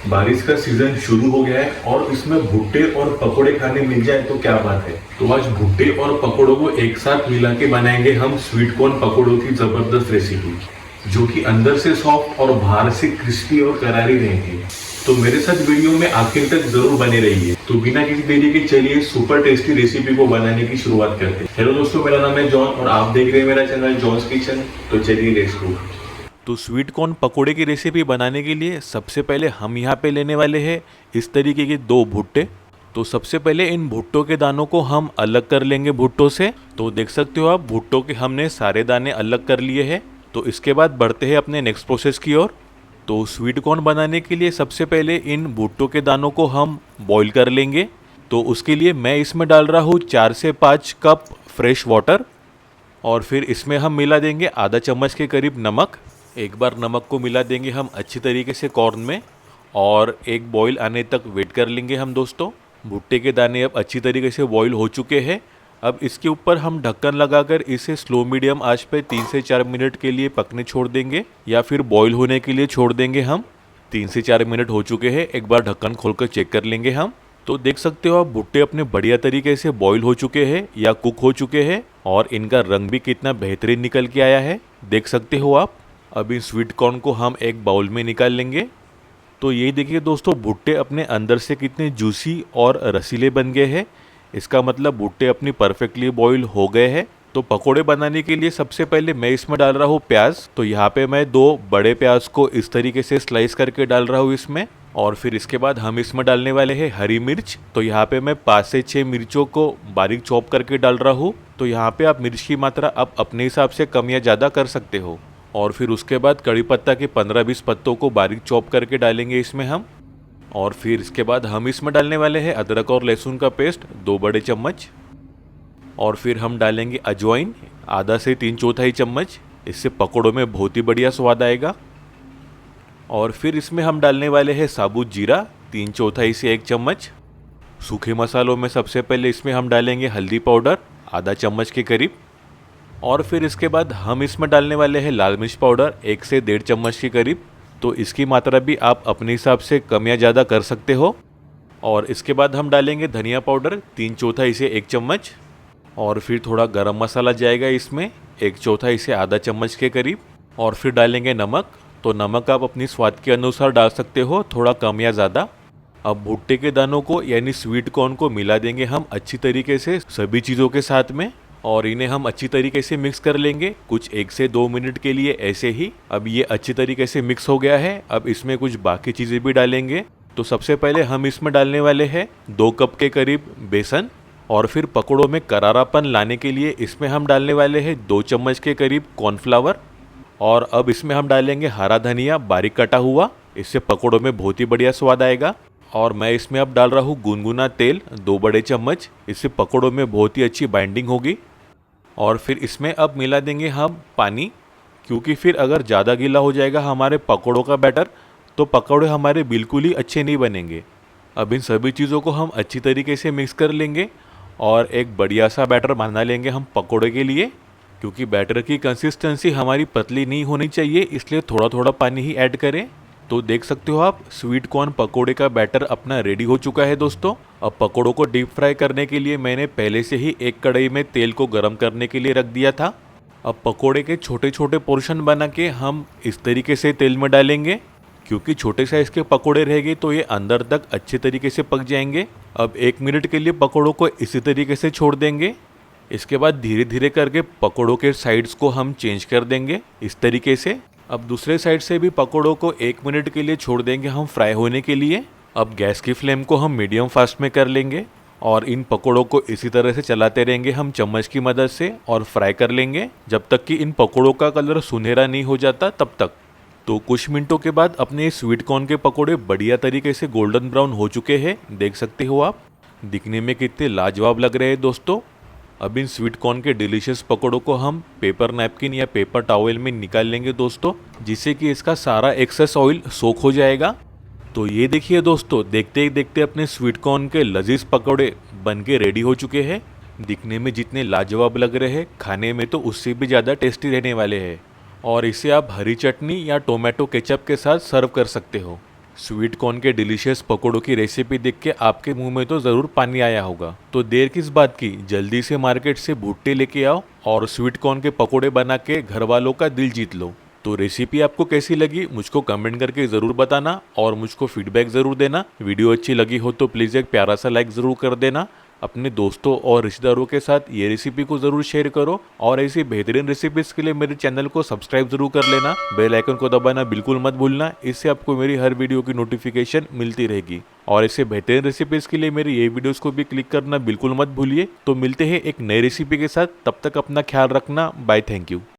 बारिश का सीजन शुरू हो गया है और इसमें भुट्टे और पकोड़े खाने मिल जाए तो क्या बात है। तो आज भुट्टे और पकोड़ों को एक साथ मिला के बनाएंगे हम स्वीट कॉर्न पकोड़ों की जबरदस्त रेसिपी, जो कि अंदर से सॉफ्ट और बाहर से क्रिस्पी और करारी रहेगी। तो मेरे साथ वीडियो में आखिर तक जरूर बने रहिए। तो बिना किसी देरी के चलिए सुपर टेस्टी रेसिपी को बनाने की शुरुआत करते हैं। हेलो दोस्तों, मेरा नाम है जॉन और आप देख रहे हैं मेरा चैनल जॉन्स किचन। तो चलिए लेट्स गो। तो स्वीट कॉर्न पकोड़े की रेसिपी बनाने के लिए सबसे पहले हम यहाँ पे लेने वाले हैं इस तरीके के 2 भुट्टे। तो सबसे पहले इन भुट्टों के दानों को हम अलग कर लेंगे भुट्टों से। तो देख सकते हो आप, भुट्टों के हमने सारे दाने अलग कर लिए हैं। तो इसके बाद बढ़ते हैं अपने नेक्स्ट प्रोसेस की ओर। तो स्वीट कॉर्न बनाने के लिए सबसे पहले इन भुट्टों के दानों को हम बॉईल कर लेंगे। तो उसके लिए मैं इसमें डाल रहा हूँ 4 से 5 कप फ्रेश वाटर, और फिर इसमें हम मिला देंगे आधा चम्मच के करीब नमक। एक बार नमक को मिला देंगे हम अच्छी तरीके से कॉर्न में, और एक बॉईल आने तक वेट कर लेंगे हम दोस्तों। भुट्टे के दाने अब अच्छी तरीके से बॉईल हो चुके हैं। अब इसके ऊपर हम ढक्कन लगाकर इसे स्लो मीडियम आंच पे 3 से 4 मिनट के लिए पकने छोड़ देंगे, या फिर बॉईल होने के लिए छोड़ देंगे हम। 3 से 4 मिनट हो चुके हैं, एक बार ढक्कन खोलकर चेक कर लेंगे हम। तो देख सकते हो आप, भुट्टे अपने बढ़िया तरीके से बॉईल हो चुके हैं या कुक हो चुके हैं, और इनका रंग भी कितना बेहतरीन निकल के आया है, देख सकते हो आप। अब इन स्वीट कॉर्न को हम एक बाउल में निकाल लेंगे। तो ये देखिए दोस्तों, भुट्टे अपने अंदर से कितने जूसी और रसीले बन गए हैं। इसका मतलब भुट्टे अपनी परफेक्टली बॉईल हो गए हैं। तो पकोड़े बनाने के लिए सबसे पहले मैं इसमें डाल रहा हूँ प्याज। तो यहाँ पे मैं 2 बड़े प्याज को इस तरीके से स्लाइस करके डाल रहा हूँ इसमें। और फिर इसके बाद हम इसमें डालने वाले हैं हरी मिर्च। तो यहाँ पे मैं 5 से 6 मिर्चों को बारीक चॉप करके डाल रहा हूँ। तो यहाँ पे आप मिर्च की मात्रा आप अपने हिसाब से कम या ज़्यादा कर सकते हो। और फिर उसके बाद कड़ी पत्ता के 15-20 पत्तों को बारीक चॉप करके डालेंगे इसमें हम। और फिर इसके बाद हम इसमें डालने वाले हैं अदरक और लहसुन का पेस्ट 2 बड़े चम्मच। और फिर हम डालेंगे अजवाइन आधा से 3/4 चम्मच। इससे पकौड़ों में बहुत ही बढ़िया स्वाद आएगा। और फिर इसमें हम डालने वाले हैं साबुत जीरा 3/4 से 1 चम्मच। सूखे मसालों में सबसे पहले इसमें हम डालेंगे हल्दी पाउडर आधा चम्मच के करीब। और फिर इसके बाद हम इसमें डालने वाले हैं लाल मिर्च पाउडर 1 से 1.5 चम्मच के करीब। तो इसकी मात्रा भी आप अपने हिसाब से कम या ज़्यादा कर सकते हो। और इसके बाद हम डालेंगे धनिया पाउडर 3/4 से 1 चम्मच। और फिर थोड़ा गरम मसाला जाएगा इसमें 1/4 से आधा चम्मच के करीब। और फिर डालेंगे नमक। तो नमक आप अपनी स्वाद के अनुसार डाल सकते हो, थोड़ा कम या ज़्यादा। अब भुट्टे के दानों को यानी स्वीट कॉर्न को मिला देंगे हम अच्छी तरीके से सभी चीज़ों के साथ में, और इन्हें हम अच्छी तरीके से मिक्स कर लेंगे कुछ 1 से 2 मिनट के लिए ऐसे ही। अब ये अच्छी तरीके से मिक्स हो गया है। अब इसमें कुछ बाकी चीज़ें भी डालेंगे। तो सबसे पहले हम इसमें डालने वाले हैं 2 कप के करीब बेसन। और फिर पकौड़ों में करारापन लाने के लिए इसमें हम डालने वाले हैं 2 चम्मच के करीब कॉर्नफ्लावर। और अब इसमें हम डालेंगे हरा धनिया बारीक कटा हुआ, इससे पकौड़ों में बहुत ही बढ़िया स्वाद आएगा। और मैं इसमें अब डाल रहा हूँ गुनगुना तेल 2 बड़े चम्मच, इससे पकौड़ों में बहुत ही अच्छी बाइंडिंग होगी। और फिर इसमें अब मिला देंगे हम पानी, क्योंकि फिर अगर ज़्यादा गीला हो जाएगा हमारे पकौड़ों का बैटर तो पकौड़े हमारे बिल्कुल ही अच्छे नहीं बनेंगे। अब इन सभी चीज़ों को हम अच्छी तरीके से मिक्स कर लेंगे और एक बढ़िया सा बैटर बना लेंगे हम पकौड़े के लिए। क्योंकि बैटर की कंसिस्टेंसी हमारी पतली नहीं होनी चाहिए, इसलिए थोड़ा थोड़ा पानी ही ऐड करें। तो देख सकते हो आप, स्वीट कॉर्न पकोड़े का बैटर अपना रेडी हो चुका है दोस्तों। अब पकोड़ों को डीप फ्राई करने के लिए मैंने पहले से ही एक कढ़ाई में तेल को गर्म करने के लिए रख दिया था। अब पकोड़े के छोटे छोटे पोर्शन बना के हम इस तरीके से तेल में डालेंगे, क्योंकि छोटे साइज़ के पकोड़े रहेंगे तो ये अंदर तक अच्छे तरीके से पक जाएंगे। अब 1 मिनट के लिए पकोड़ों को इसी तरीके से छोड़ देंगे। इसके बाद धीरे धीरे करके पकोड़ों के साइड्स को हम चेंज कर देंगे इस तरीके से। अब दूसरे साइड से भी पकोड़ों को 1 मिनट के लिए छोड़ देंगे हम फ्राई होने के लिए। अब गैस की फ्लेम को हम मीडियम फास्ट में कर लेंगे और इन पकोड़ों को इसी तरह से चलाते रहेंगे हम चम्मच की मदद से, और फ्राई कर लेंगे जब तक कि इन पकोड़ों का कलर सुनहरा नहीं हो जाता तब तक। तो कुछ मिनटों के बाद अपने स्वीट कॉर्न के पकोड़े बढ़िया तरीके से गोल्डन ब्राउन हो चुके हैं, देख सकते हो आप। दिखने में कितने लाजवाब लग रहे हैं दोस्तों। अब इन स्वीट कॉर्न के डिलीशियस पकोड़ों को हम पेपर नैपकिन या पेपर टॉवेल में निकाल लेंगे दोस्तों, जिससे कि इसका सारा एक्सेस ऑयल सोख हो जाएगा। तो ये देखिए दोस्तों, देखते ही देखते अपने स्वीट कॉर्न के लजीज पकोड़े बन के रेडी हो चुके हैं। दिखने में जितने लाजवाब लग रहे हैं, खाने में तो उससे भी ज़्यादा टेस्टी रहने वाले हैं। और इसे आप हरी चटनी या टोमेटो केचप के साथ सर्व कर सकते हो। स्वीट कॉर्न के डिलीशियस पकोड़ों की रेसिपी देख के आपके मुंह में तो ज़रूर पानी आया होगा। तो देर किस बात की, जल्दी से मार्केट से भुट्टे लेके आओ और स्वीट कॉर्न के पकोड़े बना के घर वालों का दिल जीत लो। तो रेसिपी आपको कैसी लगी मुझको कमेंट करके ज़रूर बताना और मुझको फीडबैक ज़रूर देना। वीडियो अच्छी लगी हो तो प्लीज़ एक प्यारा सा लाइक ज़रूर कर देना। अपने दोस्तों और रिश्तेदारों के साथ ये रेसिपी को ज़रूर शेयर करो और ऐसी बेहतरीन रेसिपीज़ के लिए मेरे चैनल को सब्सक्राइब ज़रूर कर लेना। बेल आइकन को दबाना बिल्कुल मत भूलना, इससे आपको मेरी हर वीडियो की नोटिफिकेशन मिलती रहेगी। और ऐसे बेहतरीन रेसिपीज़ के लिए मेरी ये वीडियोस को भी क्लिक करना बिल्कुल मत भूलिए। तो मिलते हैं एक नई रेसिपी के साथ, तब तक अपना ख्याल रखना। Bye, thank you.